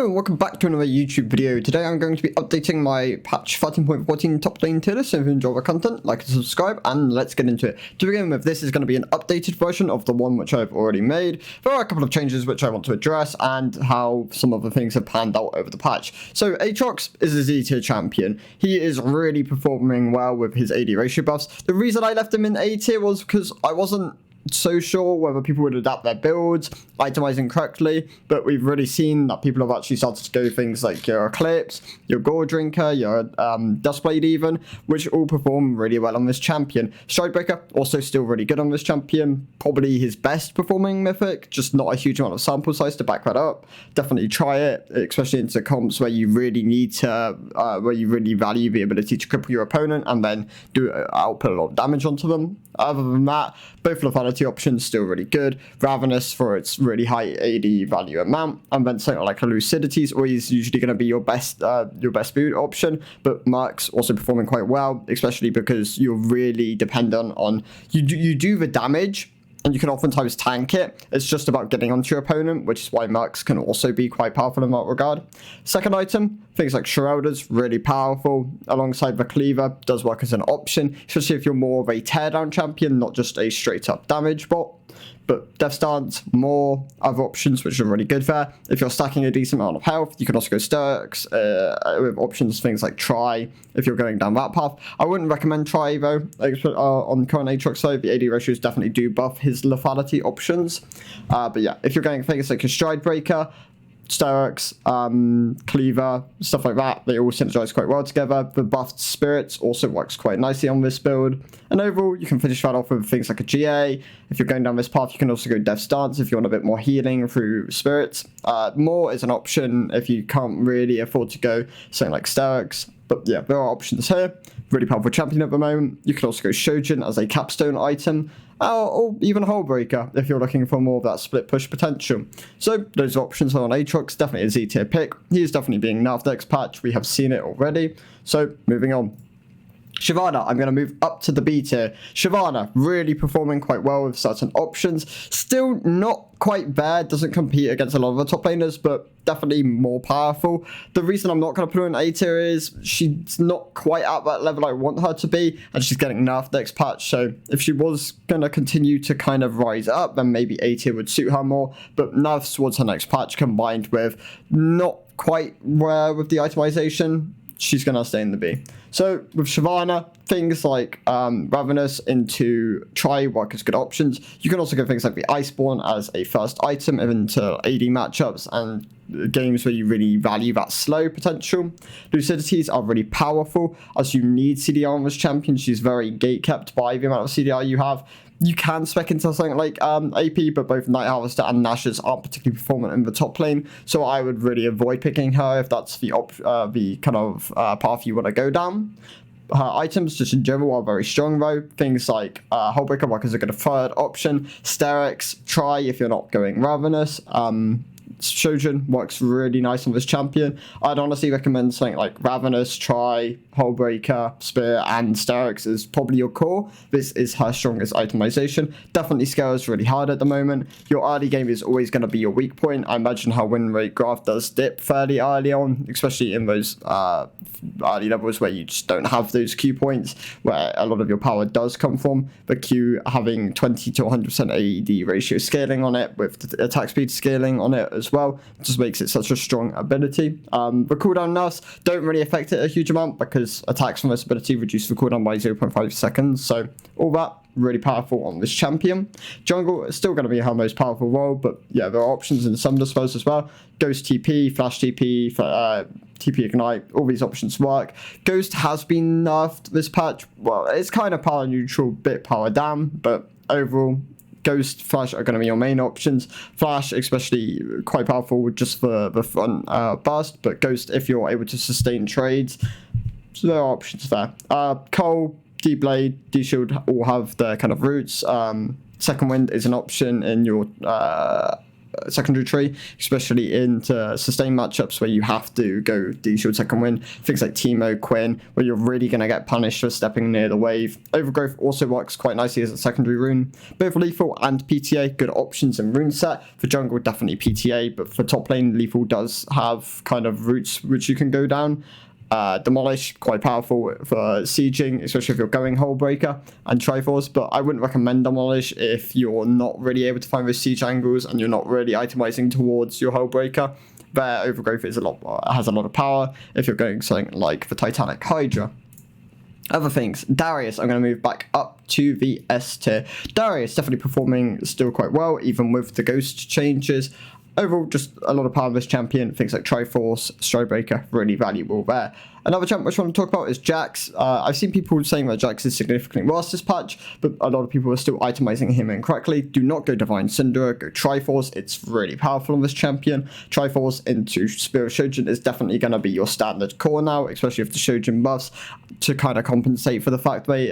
Hello and welcome back to another YouTube video. Today I'm going to be updating my patch 13.14 Toplane Tierlist. So if you enjoy the content, like and subscribe, and let's get into it. To begin with, this is going to be an updated version of the one which I've already made. There are a couple of changes which I want to address and how some of the things have panned out over the patch. So Aatrox is a Z tier champion. He is really performing well with his AD ratio buffs. The reason I left him in A tier was because I wasn't so sure whether people would adapt their builds, itemizing correctly, but we've really seen that people have actually started to go things like your Eclipse, your Gore Drinker, your Dustblade even, which all perform really well on this champion. Stridebreaker, also still really good on this champion, probably his best performing mythic, just not a huge amount of sample size to back that up. Definitely try it, especially into comps where you really need to, where you really value the ability to cripple your opponent and then output a lot of damage onto them. Other than that, both lethality options still really good. Ravenous for its really high AD value amount, and then something like a Lucidity is always usually going to be your best boot option. But Merc's also performing quite well, especially because you're really dependent on you do the damage. And you can oftentimes tank it. It's just about getting onto your opponent, which is why Mercs can also be quite powerful in that regard. Second item, things like Shrouders, really powerful. Alongside the Cleaver, does work as an option, especially if you're more of a teardown champion, not just a straight up damage bot. But Death Stance, more other options which are really good there. If you're stacking a decent amount of health, you can also go Sturks with options, things like Try, if you're going down that path. I wouldn't recommend Try though, on current Aatrox side. The AD ratios definitely do buff his lethality options. But yeah, if you're going things like a Stridebreaker, Sturks, Cleaver, stuff like that, they all synergize quite well together. The buffed Spirits also works quite nicely on this build. And overall, you can finish that off with things like a GA. If you're going down this path, you can also go Death Stance if you want a bit more healing through Spirits. More is an option if you can't really afford to go something like Sturks. But yeah, there are options here. Really powerful champion at the moment. You can also go Shojin as a capstone item, or even Hullbreaker if you're looking for more of that split push potential. So those options are on Aatrox, definitely a Z tier pick. He is definitely being nerfed next patch. We have seen it already. So moving on. Shavana, I'm going to move up to the B tier. Shavana, really performing quite well with certain options. Still not quite there, doesn't compete against a lot of the top laners, but definitely more powerful. The reason I'm not going to put her in A tier is she's not quite at that level I want her to be, and she's getting nerfed next patch. So if she was going to continue to kind of rise up, then maybe A tier would suit her more. But nerfs towards her next patch combined with not quite where with the itemization, she's going to stay in the B. So with Shavana, things like Ravenous into Try work as good options. You can also go things like the Iceborne as a first item into AD matchups and games where you really value that slow potential. Lucidities are really powerful as you need CDR on this champion. She's very gatekept by the amount of CDR you have. You can spec into something like AP, but both Night Harvester and Nashers aren't particularly performant in the top lane, so I would really avoid picking her if that's the kind of path you want to go down. Her items, just in general, are very strong though. Things like Hullbreaker work as a good third option. Sterix, Try if you're not going Ravenous. Shojin works really nice on this champion. I'd honestly recommend something like Ravenous, Try, Hullbreaker, Spear, and Sterix is probably your core. This is her strongest itemization. Definitely scales really hard at the moment. Your early game is always going to be your weak point. I imagine her win rate graph does dip fairly early on, especially in those early levels where you just don't have those Q points, where a lot of your power does come from. The Q having 20 to 100% AED ratio scaling on it, with the attack speed scaling on it as well, just makes it such a strong ability. The cooldown nerfs don't really affect it a huge amount because attacks from this ability reduce the cooldown by 0.5 seconds, so all that really powerful on this champion. Jungle is still going to be her most powerful role, but yeah, there are options in some dispels as well. Ghost TP, Flash TP, TP Ignite, all these options work. Ghost has been nerfed this patch. Well, it's kind of power neutral, bit power down, but overall, Ghost, Flash are going to be your main options. Flash, especially quite powerful just for the front burst, but Ghost, if you're able to sustain trades, so there are options there. Cole, D-Blade, D-Shield all have their kind of roots. Second Wind is an option in your secondary tree, especially into sustained matchups where you have to go D-shield second win. Things like Teemo, Quinn, where you're really going to get punished for stepping near the wave. Overgrowth also works quite nicely as a secondary rune. Both lethal and PTA, good options in rune set. For jungle, definitely PTA, but for top lane, lethal does have kind of routes which you can go down. Demolish, quite powerful for sieging, especially if you're going Hullbreaker and Triforce, but I wouldn't recommend Demolish if you're not really able to find those siege angles and you're not really itemizing towards your Hullbreaker. There, Overgrowth has a lot of power if you're going something like the Titanic Hydra. Other things, Darius, I'm going to move back up to the S tier. Darius definitely performing still quite well, even with the ghost changes. Overall, just a lot of power of this champion. Things like Triforce, Stridebreaker, really valuable there. Another champ which I want to talk about is Jax. I've seen people saying that Jax is significantly worse this patch, but a lot of people are still itemizing him incorrectly. Do not go Divine Cinder, go Triforce. It's really powerful on this champion. Triforce into Spirit Shojin is definitely going to be your standard core now, especially if the Shojin buffs, to kind of compensate for the fact they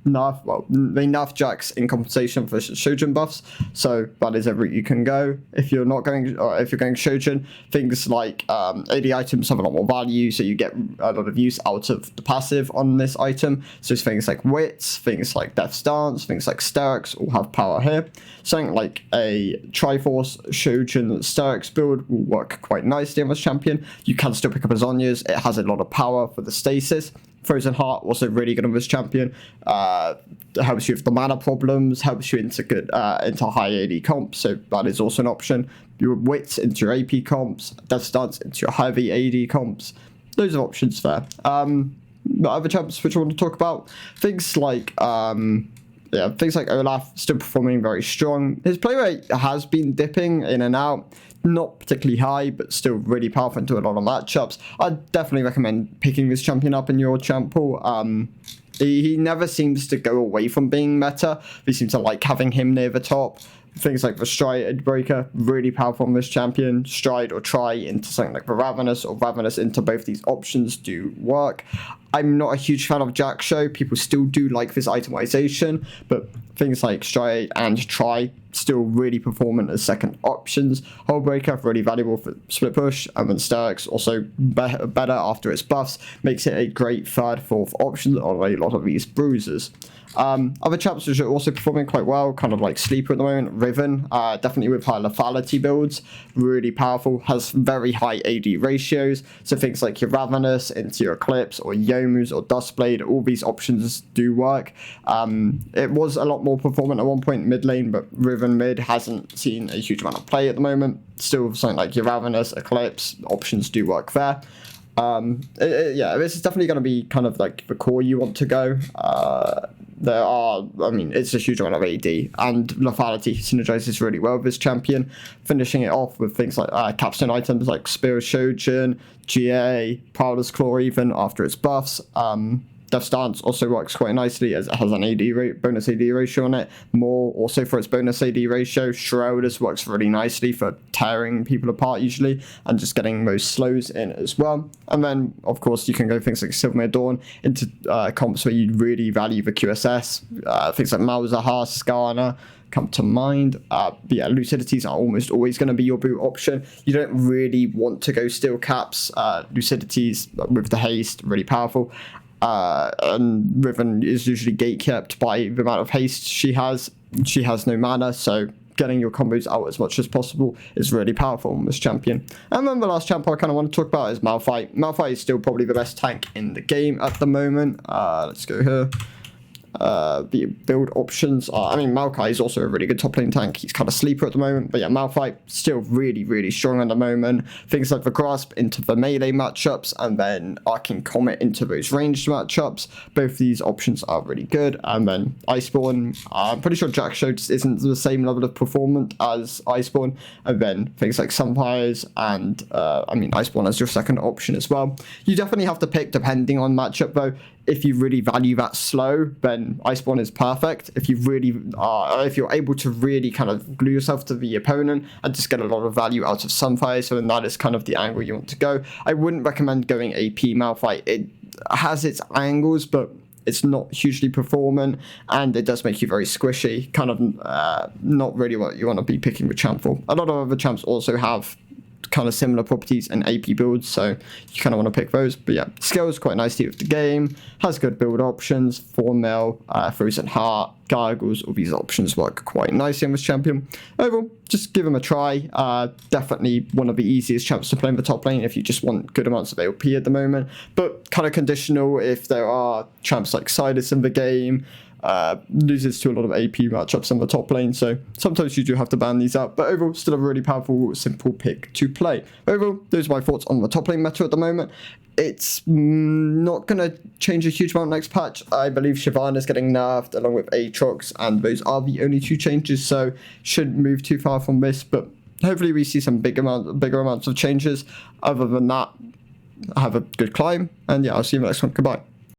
nerf Jax in compensation for Shojin buffs. So that is a route you can go. If you're not going, or if you're going Shojin, things like AD items have a lot more value, so you get a lot of use out of the passive on this item. So things like Wits, things like Death's Dance, things like Sterix all have power here. Something like a Triforce Shojin Sterix build will work quite nicely on this champion. You can still pick up a Zhonya's. It has a lot of power for the stasis. Frozen Heart also really good on this champion. Helps you with the mana problems, helps you into high AD comps, so that is also an option. Your Wits into your AP comps, Death's Dance into your heavy AD comps. Those are options there. Other champs which I want to talk about, things like Olaf still performing very strong. His play rate has been dipping in and out. Not particularly high, but still really powerful into a lot of matchups. I'd definitely recommend picking this champion up in your champ pool. He never seems to go away from being meta. We seem to like having him near the top. Things like the Stride Breaker, really powerful on this champion. Stride or Try into something like the Ravenous, or Ravenous into both these options do work. I'm not a huge fan of Jack Show. People still do like this itemization, but things like Stride and Try still really performant as second options. Hullbreaker, really valuable for split push, and then Sterix also better after its buffs, makes it a great third, fourth option on a lot of these bruisers. Other champs which are also performing quite well, kind of like Sleeper at the moment, Riven, definitely with high lethality builds, really powerful, has very high AD ratios, so things like your Ravenous into your Eclipse, or Yomu's, or Duskblade, all these options do work. It was a lot more performant at one point mid lane, but Riven mid hasn't seen a huge amount of play at the moment. Still something like your Ravenous, Eclipse, options do work there. This is definitely going to be kind of like the core you want to go. It's a huge amount of AD, and lethality synergizes really well with this champion, finishing it off with things like capstone items like Spirit Shojin, GA, Prowler's Claw even after its buffs. Death's Dance also works quite nicely as it has an bonus AD ratio on it. More also for its bonus AD ratio. Shrouders works really nicely for tearing people apart usually, and just getting those slows in as well. And then, of course, you can go things like Silvermere Dawn into comps where you really value the QSS. Things like Malzahar, Skarner come to mind. Lucidities are almost always going to be your boot option. You don't really want to go Steel Caps. Lucidities with the haste, really powerful. And Riven is usually gatekept by the amount of haste she has. She has no mana, so getting your combos out as much as possible is really powerful on this champion. And then the last champ I kind of want to talk about is Malphite. Malphite is still probably the best tank in the game at the moment. Let's go here. The build options are, Maokai is also a really good top lane tank. He's kind of sleeper at the moment, but yeah, Malphite still really, really strong at the moment. Things like the Grasp into the melee matchups, and then Arcane Comet into those ranged matchups. Both these options are really good. And then Iceborne, I'm pretty sure Jack Show just isn't the same level of performance as Iceborne. And then things like Sunfires and Iceborne as your second option as well. You definitely have to pick depending on matchup though. If you really value that slow, then Iceborne is perfect. If you really if you're able to really kind of glue yourself to the opponent and just get a lot of value out of Sunfire, so then that is kind of the angle you want to go. I wouldn't recommend going AP Malphite. It has its angles, but It's not hugely performant, and it does make you very squishy. Kind of not really what you want to be picking with champ for. A lot of other champs also have kind of similar properties and AP builds, so you kind of want to pick those. But yeah, scales quite nicely with the game, has good build options, 4 Frozen Heart, Gargles, all these options work quite nicely on this champion. Overall, just give him a try. Definitely one of the easiest champs to play in the top lane if you just want good amounts of AOP at the moment, but kind of conditional if there are champs like Silas in the game. Loses to a lot of AP matchups in the top lane, so sometimes you do have to ban these out, but overall still a really powerful, simple pick to play. Overall, those are my thoughts on the top lane meta at the moment. It's not going to change a huge amount next patch. I believe Shavana is getting nerfed along with Aatrox, and those are the only 2 changes, so shouldn't move too far from this, but hopefully we see some bigger amounts of changes. Other than that, have a good climb, and yeah, I'll see you in the next one. Goodbye.